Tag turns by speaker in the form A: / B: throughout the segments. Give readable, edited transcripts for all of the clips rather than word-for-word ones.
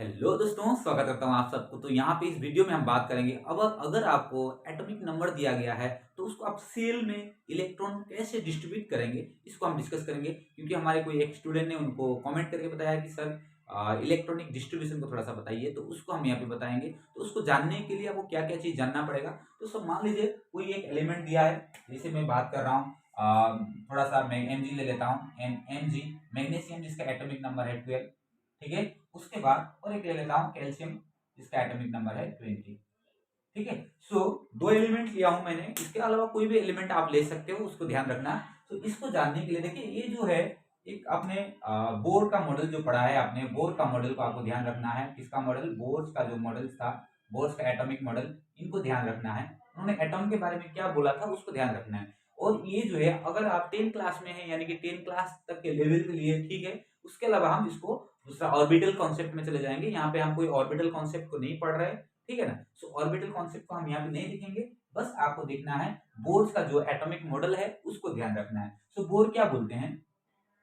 A: Hello दोस्तों, स्वागत करता हूँ आप सबको। तो यहाँ पे इस वीडियो में हम बात करेंगे अब अगर आपको एटॉमिक नंबर दिया गया है तो उसको आप सेल में इलेक्ट्रॉन कैसे डिस्ट्रीब्यूट करेंगे, इसको हम डिस्कस करेंगे। क्योंकि हमारे कोई एक स्टूडेंट ने उनको कमेंट करके बताया कि सर इलेक्ट्रॉनिक डिस्ट्रीब्यूशन को थोड़ा सा बताइए, तो उसको हम यहाँ पे बताएंगे। तो उसको जानने के लिए आपको क्या क्या चीज़ जानना पड़ेगा। तो सब मान लीजिए कोई एक एलिमेंट दिया है, जैसे मैं बात कर रहा हूँ थोड़ा सा मैं Mg ले लेता हूँ। Mg मैग्नीशियम, जिसका एटॉमिक नंबर है 12। ठीक है, उसके बाद और एक ले लेता हूँ कैल्शियम, जिसका एटॉमिक नंबर है 20। ठीक है, सो दो एलिमेंट लिया हूं मैंने। इसके अलावा कोई भी एलिमेंट आप ले सकते हो, उसको ध्यान रखना। तो इसको जानने के लिए देखिए, ये जो है एक आपने बोर का मॉडल जो पढ़ा है, आपने बोर का मॉडल को आपको ध्यान रखना है। किसका मॉडल? बोर्स का जो मॉडल था, बोर्स का एटॉमिक मॉडल, इनको ध्यान रखना है। उन्होंने एटॉम के बारे में क्या बोला था उसको ध्यान रखना है। और ये जो है अगर आप 10 क्लास में है, यानी कि 10 क्लास तक के लेवल के लिए, ठीक है। उसके अलावा हम इसको दूसरा ऑर्बिटल कॉन्सेप्ट में चले जाएंगे। यहाँ पे हम कोई ऑर्बिटल कॉन्सेप्ट को नहीं पढ़ रहे, ठीक है ना। सो ऑर्बिटल कॉन्सेप्ट को हम यहाँ पे नहीं लिखेंगे, बस आपको देखना है बोर्स का जो एटॉमिक मॉडल है उसको ध्यान रखना है। सो बोर क्या बोलते हैं?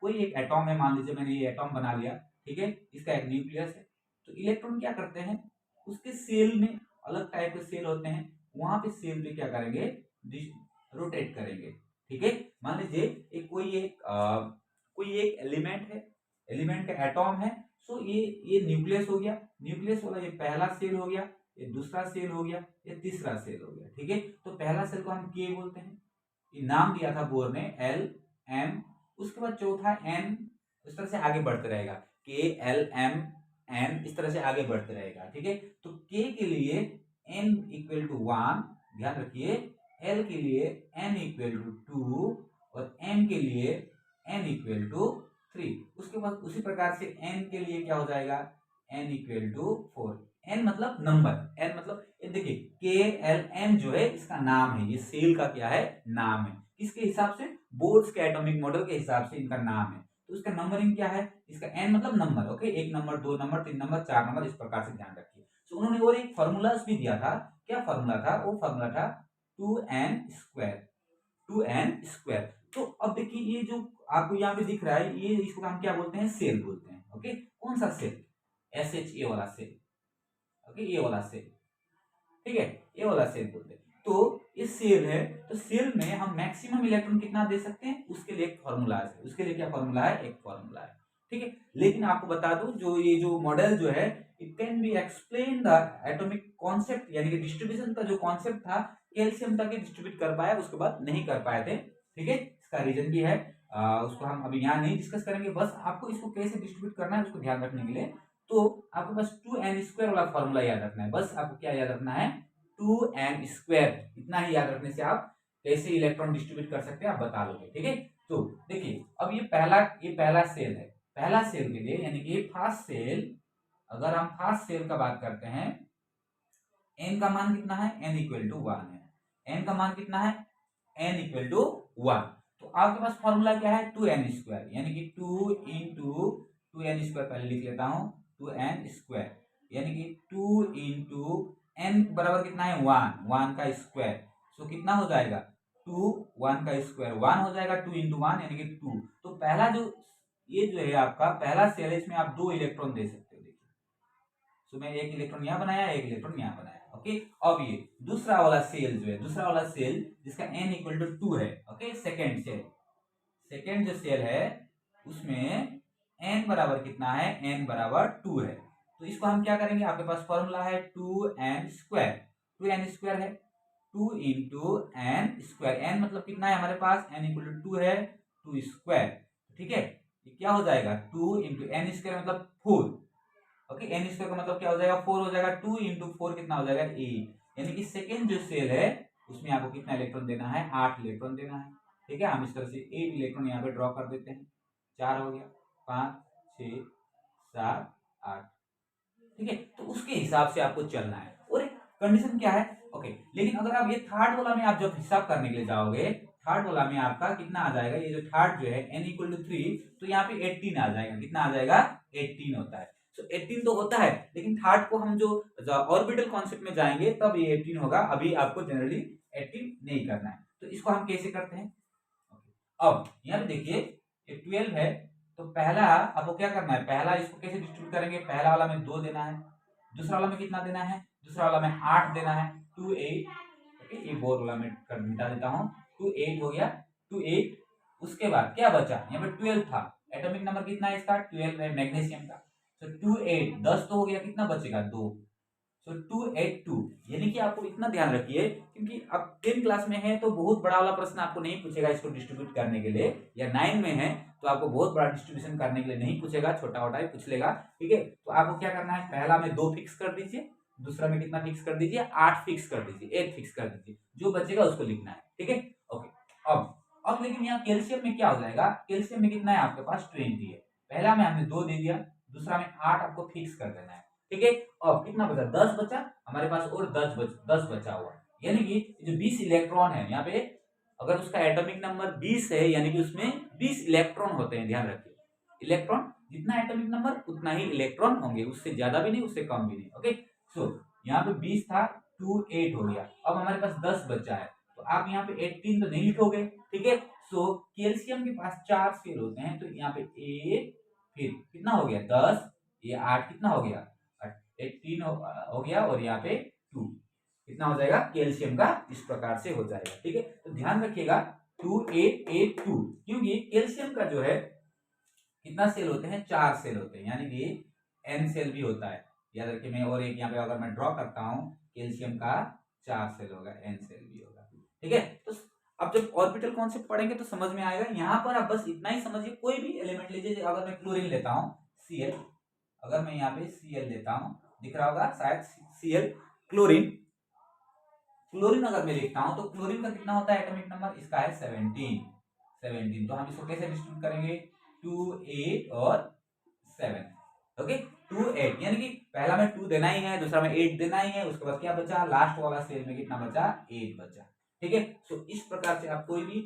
A: कोई एक एटॉम है, मान लीजिए मैंने ये एटॉम बना लिया, ठीक है। इसका एक न्यूक्लियस है। तो इलेक्ट्रॉन क्या करते हैं, उसके सेल में अलग टाइप के सेल होते हैं, वहां पे सेल पे क्या करेंगे, रोटेट करेंगे। ठीक है, मान लीजिए कोई एक एलिमेंट है, एलिमेंट का एटॉम है। सो ये न्यूक्लियस हो गया, न्यूक्लियस वाला ये पहला सेल हो गया, ये दूसरा सेल हो गया, ये तीसरा सेल हो गया। ठीक है, तो पहला सेल को हम के बोलते हैं, ये नाम दिया था बोर ने, एल एम। उसके बाद चौथा एन, इस तरह से आगे बढ़ते रहेगा, के एल एम एन, इस तरह से आगे बढ़ते रहेगा। ठीक है, तो के के लिए एन इक्वल टू 1, ध्यान रखिए। एल के लिए एन इक्वल टू 2 और एम के लिए एन इक्वल टू 3। उसके बाद उसी प्रकार से एन के लिए क्या हो जाएगा, एन इक्वल टू 4। एन मतलब नंबर, एन मतलब ये देखिए के एल एम जो है इसका नाम है, ये सेल का क्या है, नाम है। इसके हिसाब से बोर्ड्स के एटॉमिक मॉडल के हिसाब से इनका नाम है। तो इसका नंबरिंग क्या है, इसका एन मतलब number, okay. 1 number, 2 number, 3 number, 4 number, इस प्रकार से ध्यान रखिए। तो उन्होंने और एक फॉर्मूलाज भी दिया था। क्या फॉर्मूला था? वो फॉर्मूला था 2n²। 2n²। तो अब देखिए, ये जो आपको यहाँ पे दिख रहा है, ये इसको हम क्या बोलते हैं, सेल बोलते हैं। ओके, कौन सा सेल? SHA वाला सेल। ओके, ये वाला सेल, ठीक है, ये वाला सेल बोलते हैं। तो ये सेल है, तो सेल में हम मैक्सिमम इलेक्ट्रॉन कितना दे सकते हैं, उसके लिए एक फॉर्मूला है। उसके लिए क्या फॉर्मूला है? एक फॉर्मूला है, ठीक है। लेकिन आपको बता दूं, जो ये जो मॉडल जो है, it can be explain the atomic concept, यानी कि डिस्ट्रीब्यूशन का जो कॉन्सेप्ट था, कैल्शियम तक ही डिस्ट्रीब्यूट कर पाया, उसके बाद नहीं कर पाए थे। ठीक है, इसका रीजन भी है, उसको हम अभी यहाँ नहीं डिस्कस करेंगे। बस आपको इसको कैसे डिस्ट्रीब्यूट करना है उसको ध्यान रखने के लिए, तो आपको बस 2n² वाला फॉर्मूला याद रखना है। बस आपको क्या याद रखना है, 2n²। इतना ही याद रखने से आप कैसे इलेक्ट्रॉन डिस्ट्रीब्यूट कर सकते हैं आप बता लोगे। ठीक है, तो देखिए अब ये पहला सेल है। पहला सेल के लिए, यानी कि फर्स्ट सेल, अगर हम फर्स्ट सेल का बात करते हैं, एन का मान कितना है, एन इक्वल टू 1 है। एन का मान कितना है, एन इक्वल टू 1। तो आपके पास फॉर्मूला क्या है, 2n², यानी कि 2 इंटू 2n², पहले लिख लेता हूं, 2n², यानी कि 2 इंटू एन बराबर कितना है, 1 का स्क्वायर। सो कितना हो जाएगा, 2, 1 का स्क्वायर 1 हो जाएगा, 2 इंटू 1 यानी कि 2। तो पहला जो ये जो है आपका पहला सेल है, इसमें आप 2 इलेक्ट्रॉन दे सकते हो। देखिए, सो मैं एक इलेक्ट्रॉन यहाँ बनाया, एक इलेक्ट्रॉन यहाँ बनाया। ओके, अब ये दूसरा वाला सेल जो है, दूसरा वाला सेल जिसका n इक्वल टू 2 है, ओके, सेकेंड सेल, सेकेंड जो सेल है उसमें n बराबर कितना है, n बराबर 2 है। तो इसको हम क्या करेंगे, आपके पास फॉर्मूला है 2n²। 2n² है, 2 इंटू n²। n मतलब कितना है हमारे पास, n इक्वल टू 2 है, 2²। ठीक है, ये क्या हो जाएगा, 2 इंटू n² मतलब 4। ओके, n² का मतलब क्या हो जाएगा, 4 हो जाएगा। 2 इंटू 4 कितना हो जाएगा, 8। यानी कि सेकेंड जो सेल है उसमें आपको कितना इलेक्ट्रॉन देना है, 8 इलेक्ट्रॉन देना है। ठीक है, हम इस तरह से 8 इलेक्ट्रॉन यहाँ पे ड्रॉ कर देते हैं। 4 हो गया, 5, 6, 7, 8। ठीक है, तो उसके हिसाब से आपको चलना है। और एक कंडीशन क्या है, ओके। लेकिन अगर आप ये थर्ड वाला में आप जब हिसाब करने के लिए जाओगे, थर्ड वाला में आपका कितना आ जाएगा, ये जो थर्ड जो है n इक्वल टू 3, तो यहाँ पे 18 आ जाएगा। कितना आ जाएगा, 18 होता है। सो 18 तो होता है, लेकिन थर्ड को हम जो ऑर्बिटल कॉन्सेप्ट में जाएंगे तब ये 18 होगा। अभी आपको जनरली 18 नहीं करना है। तो इसको हम कैसे करते हैं, अब यहाँ पे देखिए, ये 12 है, तो पहला आपको क्या करना है, पहला इसको कैसे डिस्ट्रीब्यूट करेंगे, पहला वाला में 2 देना है, दूसरा वाला में कितना देना है, दूसरा वाला में 8 देना है, 2 8। ओके, ये बोर वाला मैं कर मिटा देता हूँ, 2 8 हो गया, 2 8। उसके बाद क्या बचा, यहाँ पे 12 था, एटॉमिक नंबर कितना है इसका, 12 है मैग्नीशियम का। तो 2 8 10 तो हो गया, कितना बचेगा 2। सो 2 8 2, यानी कि आपको इतना ध्यान रखिए, क्योंकि अब 10 क्लास में है तो बहुत बड़ा वाला प्रश्न आपको नहीं पूछेगा इसको डिस्ट्रीब्यूट करने के लिए, या 9 में है तो आपको बहुत बड़ा डिस्ट्रीब्यूशन करने के लिए नहीं पूछेगा, छोटा छोटा ही पूछ लेगा। ठीक है, तो आपको क्या करना है, पहला में 2 फिक्स कर दीजिए, दूसरा में कितना फिक्स कर दीजिए, 8 फिक्स कर दीजिए, 8 फिक्स कर दीजिए, जो बचेगा उसको लिखना है। ठीक है, ओके। अब लेकिन यहाँ कैल्शियम में क्या हो जाएगा, कैल्शियम में कितना है आपके पास 20 है, पहला में हमने 2 दे दिया, दूसरा में 8 आपको फिक्स कर देना है। ठीक है, अब कितना बचा, 10 बचा हमारे पास, और 10 बचा हुआ, यानी कि जो 20 इलेक्ट्रॉन है यहाँ पे, अगर उसका एटॉमिक नंबर 20 है यानी कि उसमें 20 इलेक्ट्रॉन होते हैं, ध्यान रखिए, इलेक्ट्रॉन जितना एटॉमिक नंबर उतना ही इलेक्ट्रॉन होंगे, उससे ज्यादा भी नहीं उससे कम भी नहीं। ओके, सो यहाँ पे 20 था, 2 8 हो गया, अब हमारे पास 10 बचा है, तो आप यहाँ पे 18 तो नहीं लिखोगे। ठीक है, सो कैल्शियम के पास 4 सेल होते हैं, तो यहाँ पे 1, फिर कितना हो गया 10, ये 8 कितना हो गया 18 हो गया, और यहाँ पे 2 कितना हो जाएगा, कैल्शियम का इस प्रकार से हो जाएगा। ठीक है, तो ध्यान रखिएगा 2 8 8 2, क्योंकि कैल्शियम का जो है कितना सेल होते हैं, 4 सेल होते हैं, यानी कि एन सेल भी होता है, याद रखिए। मैं और एक यहाँ पे अगर मैं ड्रॉ करता हूँ, कैल्शियम का 4 सेल होगा, एन सेल भी होगा। ठीक है, तो अब जब ऑर्बिटल कॉन्सेप्ट पढ़ेंगे तो समझ में आएगा। यहाँ पर आप बस इतना ही समझिए, कोई भी एलिमेंट लीजिए, अगर मैं क्लोरीन लेता हूँ Cl, अगर मैं यहाँ पे Cl लेता हूँ, दिख रहा होगा शायद Cl, क्लोरीन, क्लोरीन अगर मैं लिखता हूँ तो क्लोरीन का कितना होता है एटॉमिक नंबर, इसका है 17। तो हम इसको कैसे डिस्ट्रीब्यूट करेंगे, 2 8 और 7। ओके, 2 8, यानी कि पहला में 2 देना ही है, दूसरा में 8 देना ही है, उसके बाद क्या बचा, लास्ट वाला सेल में कितना बचा, 8 बचा। ठीक है, सो इस प्रकार से आप कोई भी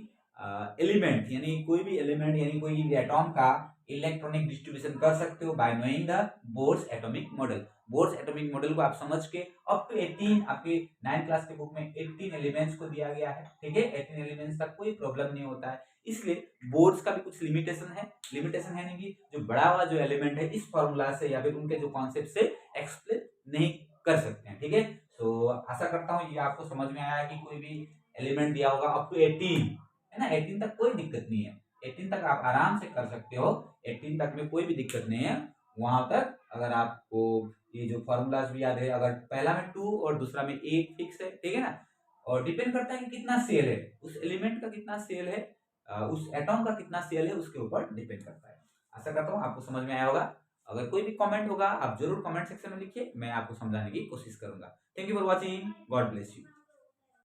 A: एलिमेंट यानी कोई भी एलिमेंट यानी कोई भी एटॉम का इलेक्ट्रॉनिक डिस्ट्रीब्यूशन कर सकते हो bye knowing the Bohr's atomic model. Bohr's atomic model को आप समझ के अप टू 18, आपके 9 क्लास के बुक में 18 एलिमेंट्स को दिया गया है। ठीक है, 18 एलिमेंट्स तक कोई प्रॉब्लम नहीं होता है, इसलिए बोर्ड्स का भी कुछ लिमिटेशन है। लिमिटेशन है कि जो बड़ा वाला जो एलिमेंट है इस फॉर्मूला से या फिर उनके जो कॉन्सेप्ट से एक्सप्लेन नहीं कर सकते हैं। ठीक है, तो आशा करता हूँ ये आपको समझ में आया कि कोई भी एलिमेंट दिया होगा अप टू 18 है ना, 18 तक कोई दिक्कत नहीं है, 18 तक आप आराम से कर सकते हो, 18 तक में कोई भी दिक्कत नहीं है। वहां तक अगर आपको ये जो फॉर्मूलाज भी याद है, अगर पहला में 2 और दूसरा में 1 फिक्स है, ठीक है ना, और डिपेंड करता है कि कितना सेल है, उस एलिमेंट का कितना सेल है, उस एटॉम का कितना सेल है, उसके ऊपर डिपेंड करता है। आशा करता हूँ आपको समझ में आया होगा। अगर कोई भी कमेंट होगा आप जरूर कमेंट सेक्शन में लिखिए, मैं आपको समझाने की कोशिश करूंगा। Thank you for watching, God bless you.